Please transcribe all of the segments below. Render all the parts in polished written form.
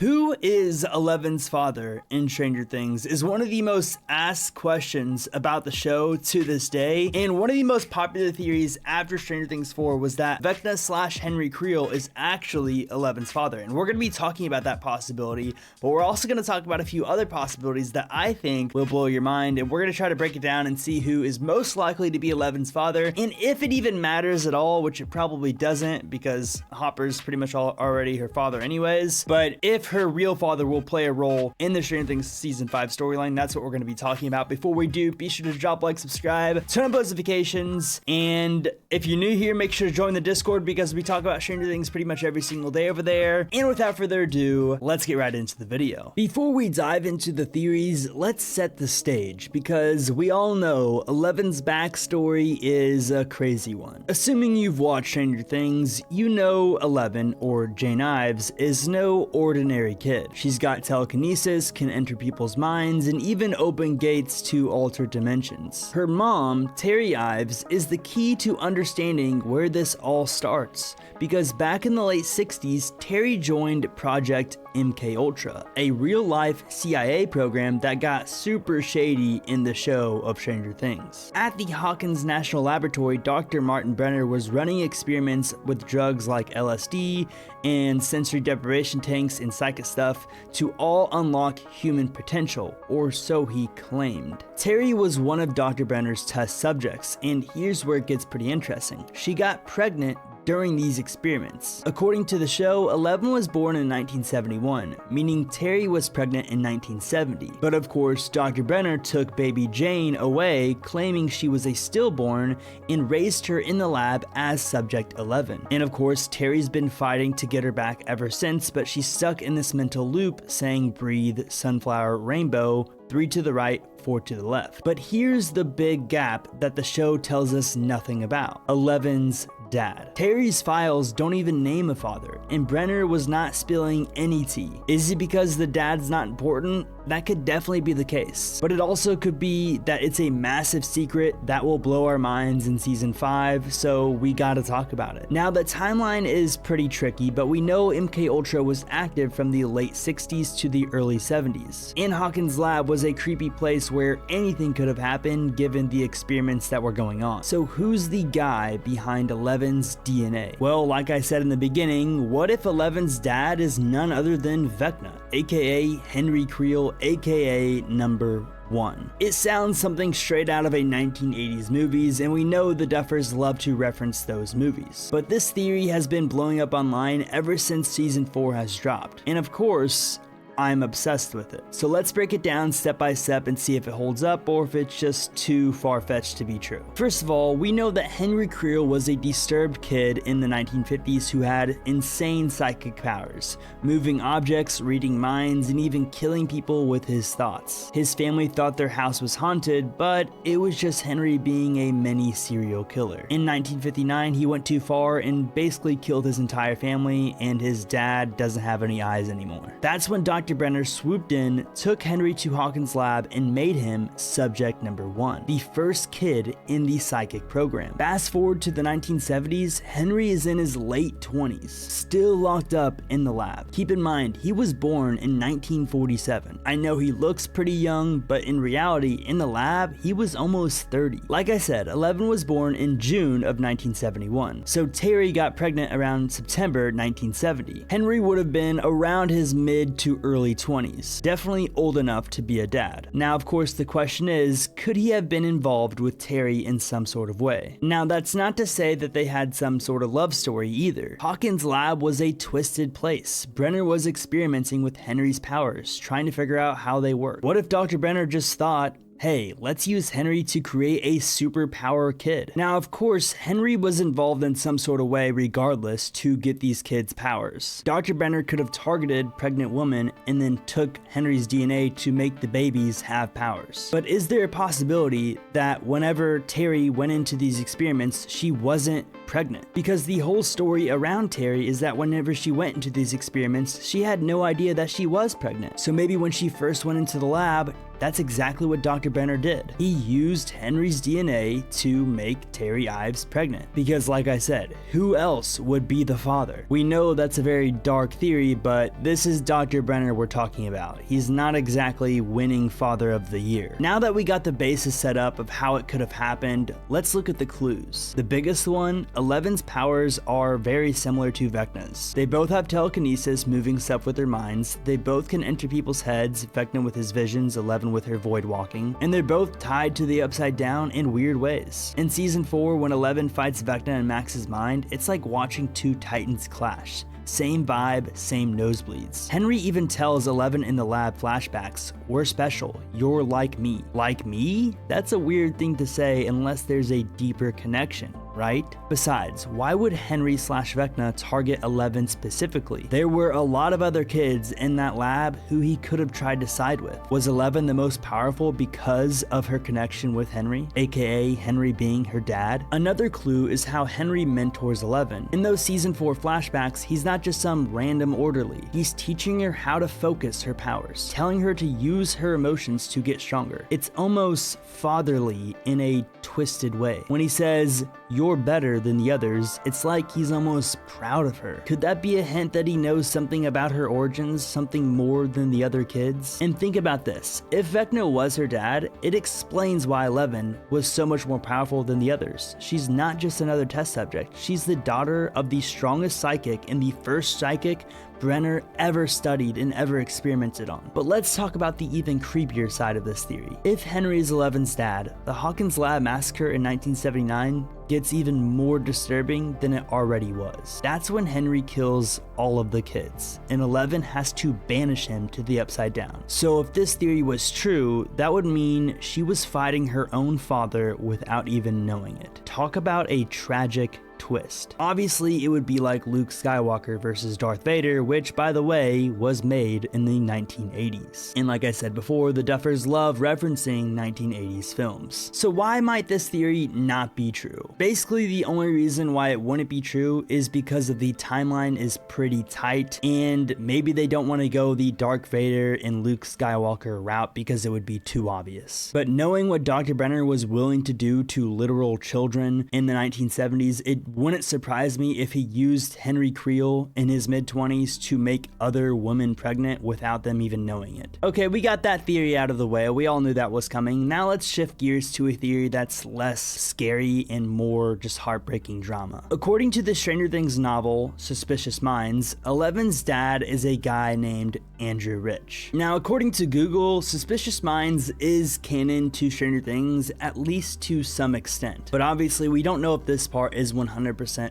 Who is Eleven's father in Stranger Things is one of the most asked questions about the show to this day, and one of the most popular theories after Stranger Things 4 was that Vecna / Henry Creel is actually Eleven's father, and we're going to be talking about that possibility, but we're also going to talk about a few other possibilities that I think will blow your mind, and we're going to try to break it down and see who is most likely to be Eleven's father, and if it even matters at all, which it probably doesn't, because Hopper's pretty much already her father anyways, but if her real father will play a role in the Stranger Things Season 5 storyline. That's what we're going to be talking about. Before we do, be sure to drop a like, subscribe, turn on post notifications, and if you're new here, make sure to join the Discord because we talk about Stranger Things pretty much every single day over there. And without further ado, let's get right into the video. Before we dive into the theories, let's set the stage because we all know Eleven's backstory is a crazy one. Assuming you've watched Stranger Things, you know Eleven, or Jane Ives, is no ordinary kid. She's got telekinesis, can enter people's minds, and even open gates to altered dimensions. Her mom, Terry Ives, is the key to understanding where this all starts, because back in the late 60s, Terry joined Project MKUltra, a real-life CIA program that got super shady in the show of Stranger Things. At the Hawkins National Laboratory, Dr. Martin Brenner was running experiments with drugs like LSD and sensory deprivation tanks and psychic stuff to all unlock human potential, or so he claimed. Terry was one of Dr. Brenner's test subjects, and here's where it gets pretty interesting. She got pregnant during these experiments. According to the show, Eleven was born in 1971, meaning Terry was pregnant in 1970. But of course, Dr. Brenner took baby Jane away, claiming she was a stillborn, and raised her in the lab as Subject 11. And of course, Terry's been fighting to get her back ever since, but she's stuck in this mental loop saying breathe, sunflower, rainbow, 3 to the right, 4 to the left. But here's the big gap that the show tells us nothing about. Eleven's dad. Terry's files don't even name a father, and Brenner was not spilling any tea. Is it because the dad's not important? That could definitely be the case. But it also could be that it's a massive secret that will blow our minds in Season 5, so we gotta talk about it. Now, the timeline is pretty tricky, but we know MKUltra was active from the late 60s to the early 70s. And Hawkins' lab was a creepy place where anything could have happened given the experiments that were going on. So who's the guy behind Eleven's DNA? Well, like I said in the beginning, what if Eleven's dad is none other than Vecna, aka Henry Creel, aka number 1. It sounds something straight out of a 1980s movies, and we know the Duffers love to reference those movies. But this theory has been blowing up online ever since Season 4 has dropped. And of course, I'm obsessed with it. So let's break it down step by step and see if it holds up or if it's just too far-fetched to be true. First of all, we know that Henry Creel was a disturbed kid in the 1950s who had insane psychic powers, moving objects, reading minds, and even killing people with his thoughts. His family thought their house was haunted, but it was just Henry being a mini serial killer. In 1959, he went too far and basically killed his entire family, and his dad doesn't have any eyes anymore. That's when Dr. Brenner swooped in, took Henry to Hawkins' lab, and made him Subject Number 1, the first kid in the psychic program. Fast forward to the 1970s, Henry is in his late 20s, still locked up in the lab. Keep in mind, he was born in 1947. I know he looks pretty young, but in reality, in the lab, he was almost 30. Like I said, Eleven was born in June of 1971, so Terry got pregnant around September 1970. Henry would have been around his mid to early 20s, definitely old enough to be a dad. Now, of course, the question is, could he have been involved with Terry in some sort of way? Now, that's not to say that they had some sort of love story either. Hawkins' lab was a twisted place. Brenner was experimenting with Henry's powers, trying to figure out how they work. What if Dr. Brenner just thought, hey, let's use Henry to create a superpower kid? Now, of course, Henry was involved in some sort of way regardless to get these kids' powers. Dr. Brenner could have targeted pregnant women and then took Henry's DNA to make the babies have powers. But is there a possibility that whenever Terry went into these experiments, she wasn't pregnant. Because the whole story around Terry is that whenever she went into these experiments, she had no idea that she was pregnant. So maybe when she first went into the lab, that's exactly what Dr. Brenner did. He used Henry's DNA to make Terry Ives pregnant. Because like I said, who else would be the father? We know that's a very dark theory, but this is Dr. Brenner we're talking about. He's not exactly winning Father of the Year. Now that we got the basis set up of how it could have happened, let's look at the clues. The biggest one, Eleven's powers are very similar to Vecna's. They both have telekinesis, moving stuff with their minds. They both can enter people's heads, Vecna with his visions, 11 with her void walking, and they're both tied to the Upside Down in weird ways. In season 4, when 11 fights Vecna in Max's mind, it's like watching two titans clash. Same vibe, same nosebleeds. Henry even tells 11 in the lab flashbacks, "We're special, you're like me." Like me? That's a weird thing to say unless there's a deeper connection, right? Besides, why would Henry / Vecna target 11 specifically? There were a lot of other kids in that lab who he could have tried to side with. Was 11 the most powerful because of her connection with Henry, aka Henry being her dad? Another clue is how Henry mentors 11. In those season 4 flashbacks, he's not just some random orderly. He's teaching her how to focus her powers, telling her to use her emotions to get stronger. It's almost fatherly in a twisted way. When he says, "You're better than the others," it's like he's almost proud of her. Could that be a hint that he knows something about her origins, something more than the other kids? And think about this, if Vecna was her dad, it explains why 11 was so much more powerful than the others. She's not just another test subject, she's the daughter of the strongest psychic and the first psychic Brenner ever studied and ever experimented on. But let's talk about the even creepier side of this theory. If Henry is 11's dad, the Hawkins Lab massacre in 1979 gets even more disturbing than it already was. That's when Henry kills all of the kids, and 11 has to banish him to the Upside Down. So if this theory was true, that would mean she was fighting her own father without even knowing it. Talk about a tragic twist. Obviously, it would be like Luke Skywalker versus Darth Vader, which, by the way, was made in the 1980s. And like I said before, the Duffers love referencing 1980s films. So why might this theory not be true? Basically, the only reason why it wouldn't be true is because of the timeline is pretty tight, and maybe they don't want to go the Darth Vader and Luke Skywalker route because it would be too obvious. But knowing what Dr. Brenner was willing to do to literal children in the 1970s, it wouldn't surprise me if he used Henry Creel in his mid-20s to make other women pregnant without them even knowing it. Okay, we got that theory out of the way. We all knew that was coming. Now let's shift gears to a theory that's less scary and more just heartbreaking drama. According to the Stranger Things novel, Suspicious Minds, 11's dad is a guy named Andrew Rich. Now, according to Google, Suspicious Minds is canon to Stranger Things, at least to some extent. But obviously, we don't know if this part is 100%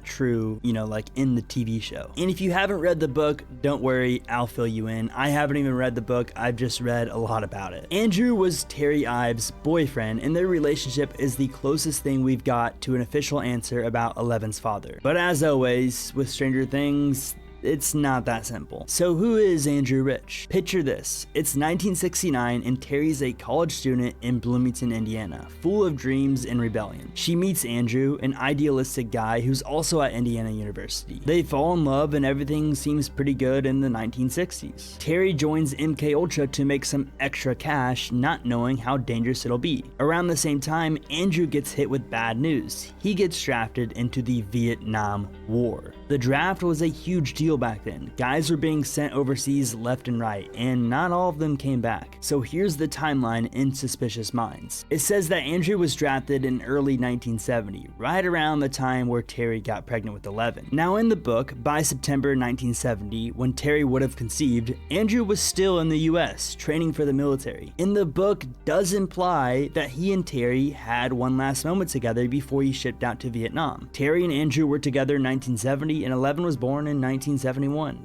true, like in the TV show. And if you haven't read the book, don't worry, I'll fill you in. I haven't even read the book, I've just read a lot about it. Andrew was Terry Ives' boyfriend, and their relationship is the closest thing we've got to an official answer about 11's father. But as always, with Stranger Things, it's not that simple. So who is Andrew Rich? Picture this. It's 1969 and Terry's a college student in Bloomington, Indiana, full of dreams and rebellion. She meets Andrew, an idealistic guy who's also at Indiana University. They fall in love and everything seems pretty good in the 1960s. Terry joins MK Ultra to make some extra cash, not knowing how dangerous it'll be. Around the same time, Andrew gets hit with bad news. He gets drafted into the Vietnam War. The draft was a huge deal back then. Guys were being sent overseas left and right, and not all of them came back. So here's the timeline in Suspicious Minds. It says that Andrew was drafted in early 1970, right around the time where Terry got pregnant with 11. Now in the book, by September 1970, when Terry would have conceived, Andrew was still in the US, training for the military. In the book does imply that he and Terry had one last moment together before he shipped out to Vietnam. Terry and Andrew were together in 1970, and 11 was born in 1971.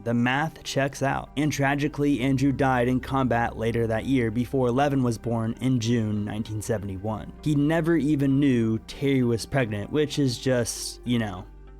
The math checks out. And tragically, Andrew died in combat later that year before 11 was born in June 1971. He never even knew Terry was pregnant, which is just,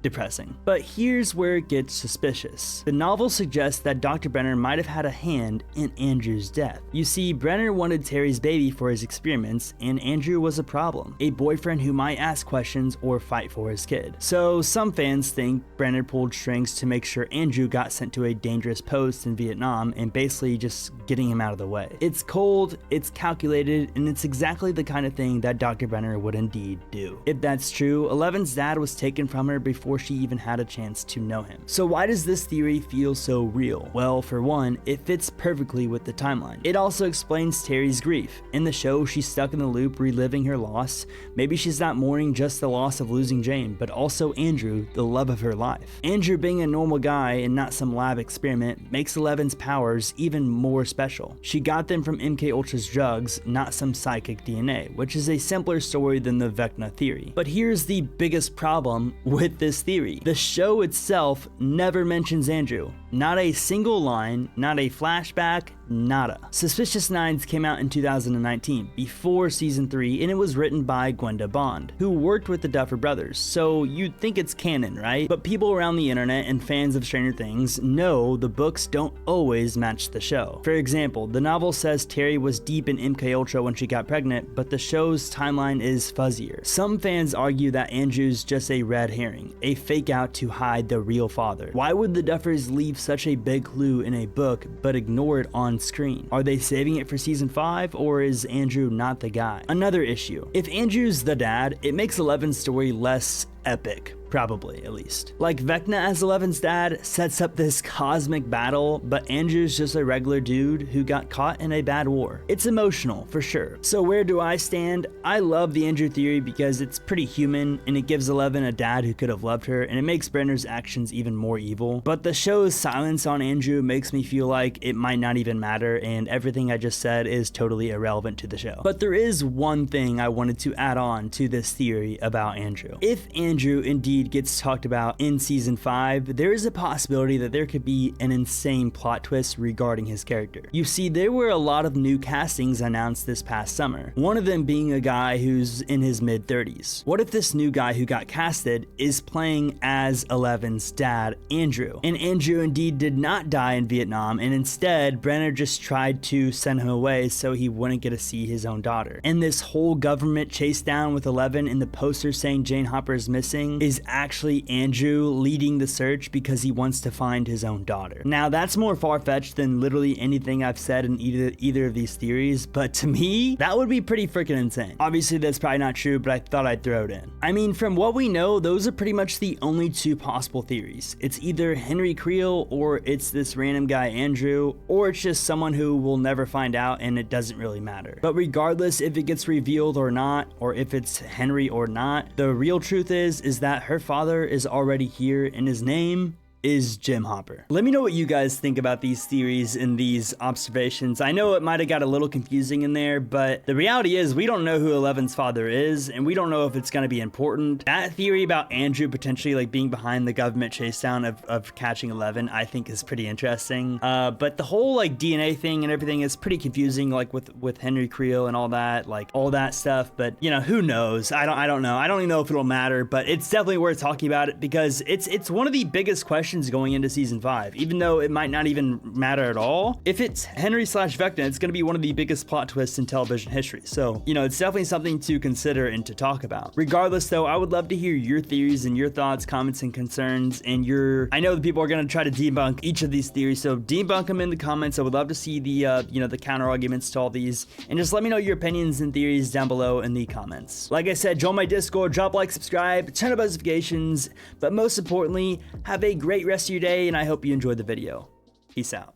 depressing. But here's where it gets suspicious. The novel suggests that Dr. Brenner might have had a hand in Andrew's death. You see, Brenner wanted Terry's baby for his experiments, and Andrew was a problem, a boyfriend who might ask questions or fight for his kid. So some fans think Brenner pulled strings to make sure Andrew got sent to a dangerous post in Vietnam and basically just getting him out of the way. It's cold, it's calculated, and it's exactly the kind of thing that Dr. Brenner would indeed do. If that's true, Eleven's dad was taken from her before she even had a chance to know him. So why does this theory feel so real? Well, for one, it fits perfectly with the timeline. It also explains Terry's grief. In the show, she's stuck in the loop reliving her loss. Maybe she's not mourning just the loss of losing Jane, but also Andrew, the love of her life. Andrew being a normal guy and not some lab experiment makes Eleven's powers even more special. She got them from MK Ultra's drugs, not some psychic DNA, which is a simpler story than the Vecna theory. But here's the biggest problem with this theory. The show itself never mentions Andrew. Not a single line, not a flashback, nada. Suspicious Minds came out in 2019, before season 3, and it was written by Gwenda Bond, who worked with the Duffer Brothers, so you'd think it's canon, right? But people around the internet and fans of Stranger Things know the books don't always match the show. For example, the novel says Terry was deep in MK Ultra when she got pregnant, but the show's timeline is fuzzier. Some fans argue that Andrew's just a red herring, a fake out to hide the real father. Why would the Duffers leave such a big clue in a book but ignore it on screen? Are they saving it for season 5, or is Andrew not the guy? Another issue. If Andrew's the dad, it makes Eleven's story less epic. Probably, at least. Like, Vecna as Eleven's dad sets up this cosmic battle, but Andrew's just a regular dude who got caught in a bad war. It's emotional, for sure. So where do I stand? I love the Andrew theory because it's pretty human, and it gives Eleven a dad who could have loved her, and it makes Brenner's actions even more evil. But the show's silence on Andrew makes me feel like it might not even matter, and everything I just said is totally irrelevant to the show. But there is one thing I wanted to add on to this theory about Andrew. If Andrew indeed gets talked about in season 5, there is a possibility that there could be an insane plot twist regarding his character. You see, there were a lot of new castings announced this past summer, one of them being a guy who's in his mid-30s. What if this new guy who got casted is playing as Eleven's dad, Andrew? And Andrew indeed did not die in Vietnam, and instead Brenner just tried to send him away so he wouldn't get to see his own daughter. And this whole government chase down with Eleven and the poster saying Jane Hopper is missing is actually Andrew leading the search because he wants to find his own daughter. Now, that's more far-fetched than literally anything I've said in either of these theories, but to me, that would be pretty freaking insane. Obviously, that's probably not true, but I thought I'd throw it in. I mean, from what we know, those are pretty much the only two possible theories. It's either Henry Creel, or it's this random guy Andrew, or it's just someone who we'll never find out and it doesn't really matter. But regardless if it gets revealed or not, or if it's Henry or not, the real truth is that her father is already here, and his name is Jim Hopper. Let me know what you guys think about these theories and these observations. I know it might have got a little confusing in there, but the reality is we don't know who Eleven's father is, and we don't know if it's going to be important. That theory about Andrew potentially like being behind the government chase down of catching 11, I think is pretty interesting. But the whole like DNA thing and everything is pretty confusing, like with Henry Creel and all that stuff. But you know, who knows? I don't know. I don't even know if it'll matter, but it's definitely worth talking about it because it's one of the biggest questions going into season 5, even though it might not even matter at all. If it's Henry/Vecna, it's going to be one of the biggest plot twists in television history. So, you know, it's definitely something to consider and to talk about. Regardless, though, I would love to hear your theories and your thoughts, comments, and concerns. And I know that people are going to try to debunk each of these theories, so debunk them in the comments. I would love to see the, the counter arguments to all these, and just let me know your opinions and theories down below in the comments. Like I said, join my Discord, drop a like, subscribe, turn on notifications, but most importantly, have a great rest of your day, and I hope you enjoyed the video. Peace out.